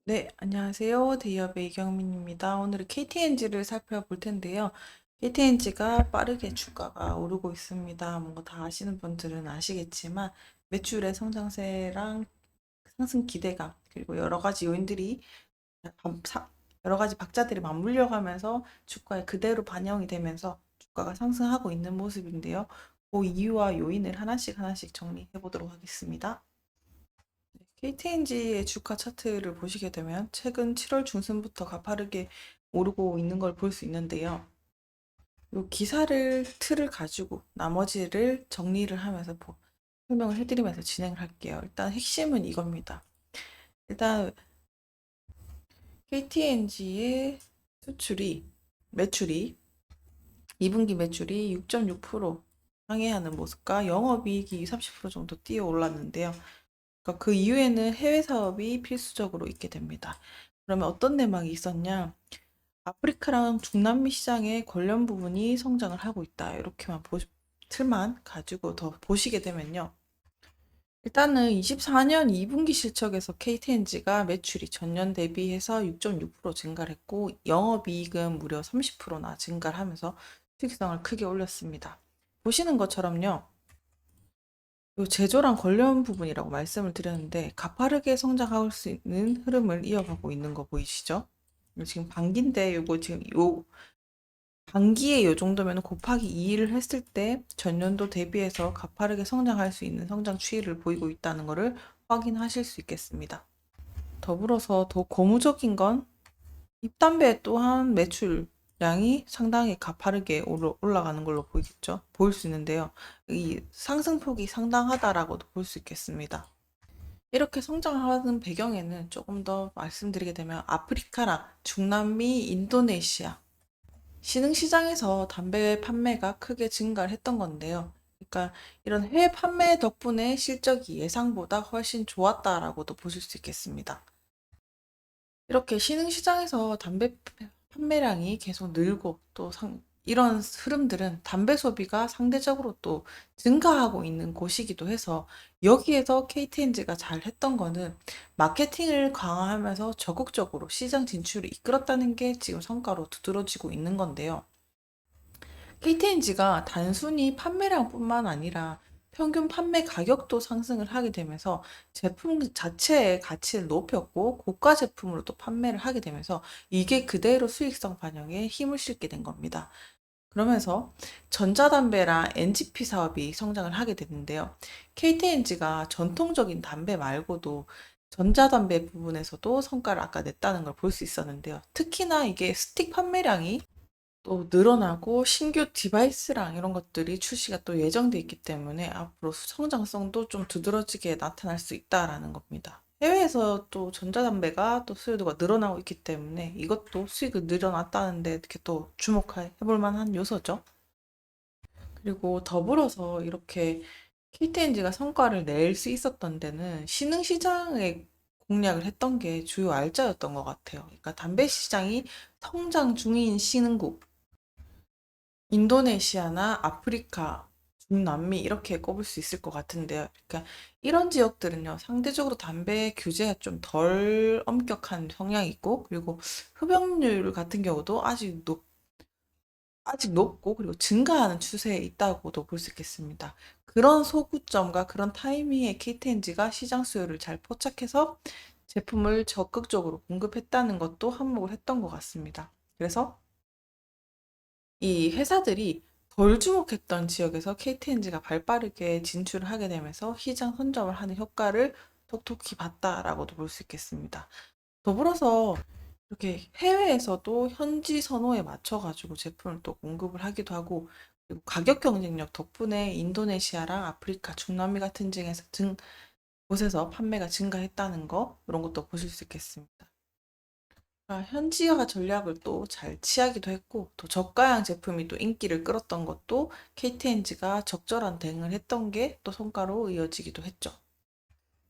네, 안녕하세요. 대기업의 이경민입니다. 오늘은 KTNG를 살펴볼 텐데요. KTNG가 빠르게 주가가 오르고 있습니다. 뭔가 다 아시는 분들은 아시겠지만 매출의 성장세랑 상승 기대감 그리고 여러 가지 요인들이 여러 가지 박자들이 맞물려 가면서 주가에 그대로 반영이 되면서 주가가 상승하고 있는 모습인데요. 그 이유와 요인을 하나씩 하나씩 정리해 보도록 하겠습니다. KTNG의 주가 차트를 보시게 되면 최근 7월 중순부터 가파르게 오르고 있는 걸 볼 수 있는데요. 이 기사를 틀을 가지고 나머지를 정리를 하면서 설명을 해드리면서 진행을 할게요. 일단 핵심은 이겁니다. 일단 KTNG의 매출이 2분기 매출이 6.6% 상회하는 모습과 영업이익이 30% 정도 뛰어 올랐는데요. 그러니까 그 이후에는 해외 사업이 필수적으로 있게 됩니다. 그러면 어떤 내막이 있었냐? 아프리카랑 중남미 시장의 관련 부분이 성장을 하고 있다. 이렇게만 틀만 가지고 더 보시게 되면요. 일단은 24년 2분기 실적에서 KTNG가 매출이 전년 대비해서 6.6% 증가를 했고 영업이익은 무려 30%나 증가를 하면서 수익성을 크게 올렸습니다. 보시는 것처럼요. 요 제조랑 관련 부분이라고 말씀을 드렸는데 가파르게 성장할 수 있는 흐름을 이어가고 있는 거 보이시죠? 이거 지금 반기인데 요거 지금 요 반기에 요 정도면 곱하기 2를 했을 때 전년도 대비해서 가파르게 성장할 수 있는 성장 추이를 보이고 있다는 것을 확인하실 수 있겠습니다. 더불어서 더 고무적인 건 잎담배 또한 매출량이 상당히 가파르게 올라가는 걸로 보이겠죠? 보일 수 있는데요. 이 상승폭이 상당하다라고도 볼 수 있겠습니다. 이렇게 성장하는 배경에는 조금 더 말씀드리게 되면 아프리카랑 중남미, 인도네시아 신흥시장에서 담배 판매가 크게 증가를 했던 건데요. 그러니까 이런 해외 판매 덕분에 실적이 예상보다 훨씬 좋았다라고도 보실 수 있겠습니다. 이렇게 신흥시장에서 담배 판매량이 계속 늘고 이런 흐름들은 담배 소비가 상대적으로 또 증가하고 있는 곳이기도 해서 여기에서 KTNG가 잘 했던 거는 마케팅을 강화하면서 적극적으로 시장 진출을 이끌었다는 게 지금 성과로 두드러지고 있는 건데요. KTNG가 단순히 판매량뿐만 아니라 평균 판매 가격도 상승을 하게 되면서 제품 자체의 가치를 높였고 고가 제품으로 또 판매를 하게 되면서 이게 그대로 수익성 반영에 힘을 실게 된 겁니다. 그러면서 전자담배랑 NGP 사업이 성장을 하게 됐는데요. KTNG가 전통적인 담배 말고도 전자담배 부분에서도 성과를 아까 냈다는 걸 볼 수 있었는데요. 특히나 이게 스틱 판매량이 또 늘어나고 신규 디바이스랑 이런 것들이 출시가 또 예정돼 있기 때문에 앞으로 성장성도 좀 두드러지게 나타날 수 있다라는 겁니다. 해외에서 또 전자담배가 또 수요도가 늘어나고 있기 때문에 이것도 수익을 늘어났다는데 이렇게 또 주목해 볼 만한 요소죠. 그리고 더불어서 이렇게 KTNG가 성과를 낼 수 있었던 데는 신흥시장에 공략을 했던 게 주요 알짜였던 것 같아요. 그러니까 담배 시장이 성장 중인 신흥국, 인도네시아나 아프리카, 중남미 이렇게 꼽을 수 있을 것 같은데요. 그러니까 이런 지역들은요, 상대적으로 담배 규제가 좀 덜 엄격한 성향이 있고, 그리고 흡연율 같은 경우도 아직 높고, 그리고 증가하는 추세에 있다고도 볼 수 있겠습니다. 그런 소구점과 그런 타이밍에 KTNG가 시장 수요를 잘 포착해서 제품을 적극적으로 공급했다는 것도 한몫을 했던 것 같습니다. 그래서 이 회사들이 덜 주목했던 지역에서 KTNG가 발빠르게 진출을 하게 되면서 시장 선점을 하는 효과를 톡톡히 봤다라고도 볼 수 있겠습니다. 더불어서 이렇게 해외에서도 현지 선호에 맞춰가지고 제품을 또 공급을 하기도 하고, 그리고 가격 경쟁력 덕분에 인도네시아랑 아프리카, 중남미 같은 곳에서 판매가 증가했다는 거, 이런 것도 보실 수 있겠습니다. 현지화 전략을 또 잘 취하기도 했고, 또 저가형 제품이 또 인기를 끌었던 것도 KTNG가 적절한 대응을 했던 게 또 성과로 이어지기도 했죠.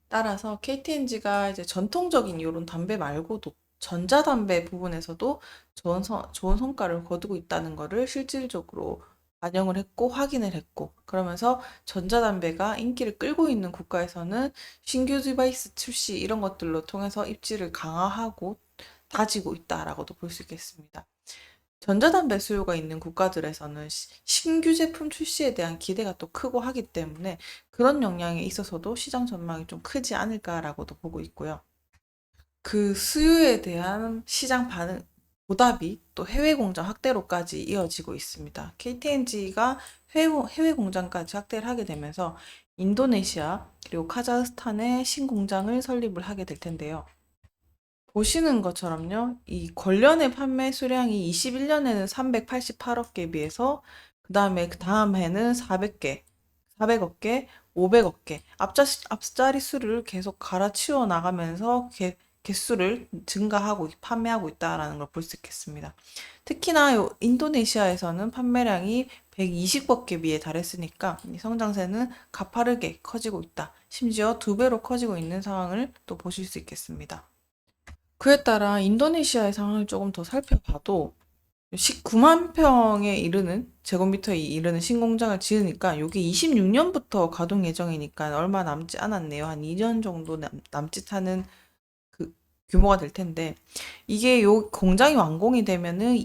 따라서 KTNG가 이제 전통적인 이런 담배 말고도 전자담배 부분에서도 좋은 성과를 거두고 있다는 것을 실질적으로 반영을 했고 확인을 했고 그러면서 전자담배가 인기를 끌고 있는 국가에서는 신규 디바이스 출시 이런 것들로 통해서 입지를 강화하고 다지고 있다라고도 볼 수 있겠습니다. 전자담배 수요가 있는 국가들에서는 신규 제품 출시에 대한 기대가 또 크고 하기 때문에 그런 영향에 있어서도 시장 전망이 좀 크지 않을까라고도 보고 있고요. 그 수요에 대한 시장 반응, 보답이 또 해외 공장 확대로까지 이어지고 있습니다. KTNG가 해외 공장까지 확대를 하게 되면서 인도네시아 그리고 카자흐스탄에 신공장을 설립을 하게 될 텐데요. 보시는 것처럼요. 이 관련의 판매 수량이 21년에는 388억 개에 비해서 그 다음 해는 400개, 400억 개, 500억 개. 앞자리 수를 계속 갈아치워 나가면서 개수를 증가하고 판매하고 있다라는 걸 볼 수 있겠습니다. 특히나 인도네시아에서는 판매량이 120억 개 비에 달했으니까 이 성장세는 가파르게 커지고 있다. 심지어 2배로 커지고 있는 상황을 또 보실 수 있겠습니다. 그에 따라 인도네시아의 상황을 조금 더 살펴봐도 19만 평에 이르는 제곱미터에 이르는 신공장을 지으니까 이게 26년부터 가동 예정이니까 얼마 남지 않았네요. 한 2년 정도 남짓하는 그 규모가 될 텐데 이게 요 공장이 완공이 되면은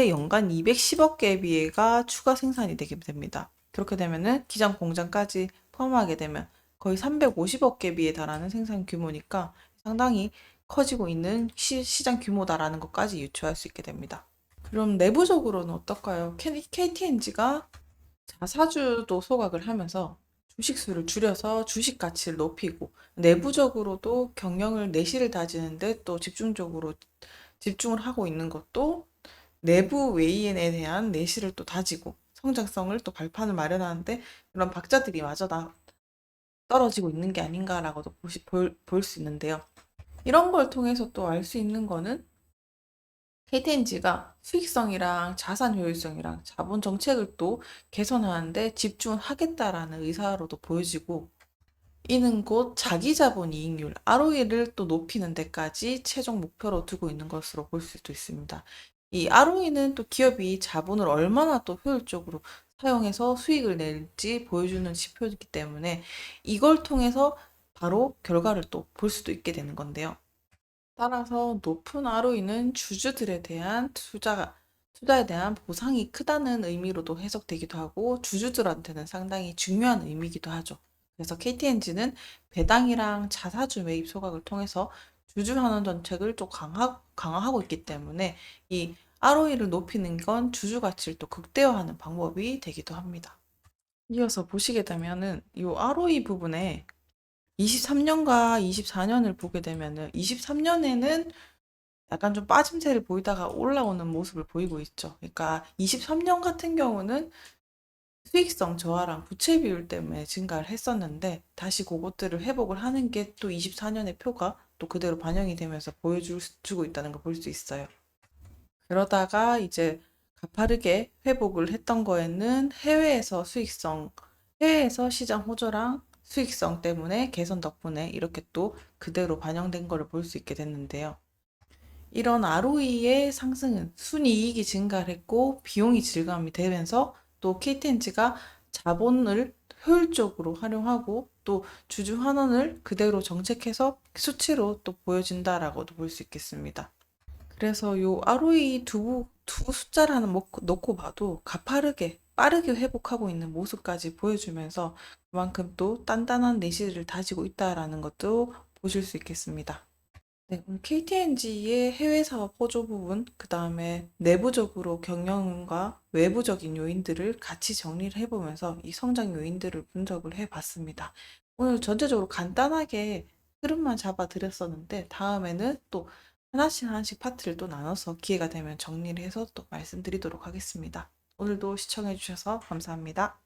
연간 210억 개 비회가 추가 생산이 되게 됩니다. 그렇게 되면은 기장 공장까지 포함하게 되면 거의 350억 개 비에 달하는 생산 규모니까 상당히 커지고 있는 시장 규모다라는 것까지 유추할 수 있게 됩니다. 그럼 내부적으로는 어떨까요? KTNG가 자사주도 소각을 하면서 주식수를 줄여서 주식 가치를 높이고 내부적으로도 경영을 내실을 다지는데 또 집중을 하고 있는 것도 내부 외인에 대한 내실을 또 다지고 성장성을 또 발판을 마련하는데 그런 박자들이 마저 떨어지고 있는 게 아닌가라고도 볼 수 있는데요. 이런 걸 통해서 또 알 수 있는 거는 KTNG가 수익성이랑 자산 효율성이랑 자본 정책을 또 개선하는데 집중하겠다라는 의사로도 보여지고 이는 곧 자기 자본 이익률 ROE를 또 높이는 데까지 최종 목표로 두고 있는 것으로 볼 수도 있습니다. 이 ROE는 또 기업이 자본을 얼마나 또 효율적으로 사용해서 수익을 낼지 보여주는 지표이기 때문에 이걸 통해서 바로 결과를 또 볼 수도 있게 되는 건데요. 따라서 높은 ROE는 주주들에 대한 투자에 대한 보상이 크다는 의미로도 해석되기도 하고 주주들한테는 상당히 중요한 의미이기도 하죠. 그래서 KTNG는 배당이랑 자사주 매입 소각을 통해서 주주 환원 정책을 또 강화하고 있기 때문에 이 ROE를 높이는 건 주주 가치를 또 극대화하는 방법이 되기도 합니다. 이어서 보시게 되면은 이 ROE 부분에 23년과 24년을 보게 되면은 23년에는 약간 좀 빠짐세를 보이다가 올라오는 모습을 보이고 있죠. 그러니까 23년 같은 경우는 수익성 저하랑 부채 비율 때문에 증가를 했었는데 다시 그것들을 회복을 하는 게 또 24년의 표가 또 그대로 반영이 되면서 보여주고 있다는 걸 볼 수 있어요. 그러다가 이제 가파르게 회복을 했던 거에는 해외에서 시장 호조랑 수익성 때문에 개선 덕분에 이렇게 또 그대로 반영된 거를 볼 수 있게 됐는데요. 이런 ROE의 상승은 순이익이 증가를 했고 비용이 절감이 되면서 또 KTNG가 자본을 효율적으로 활용하고 또 주주 환원을 그대로 정책해서 수치로 또 보여진다라고도 볼 수 있겠습니다. 그래서 요 ROE 두 숫자를 하나 놓고 봐도 가파르게 빠르게 회복하고 있는 모습까지 보여주면서 그만큼 또 단단한 내실을 다지고 있다라는 것도 보실 수 있겠습니다. 네, KTNG의 해외 사업 호조 부분, 그 다음에 내부적으로 경영과 외부적인 요인들을 같이 정리를 해보면서 이 성장 요인들을 분석을 해봤습니다. 오늘 전체적으로 간단하게 흐름만 잡아드렸었는데 다음에는 또 하나씩 파트를 또 나눠서 기회가 되면 정리를 해서 또 말씀드리도록 하겠습니다. 오늘도 시청해주셔서 감사합니다.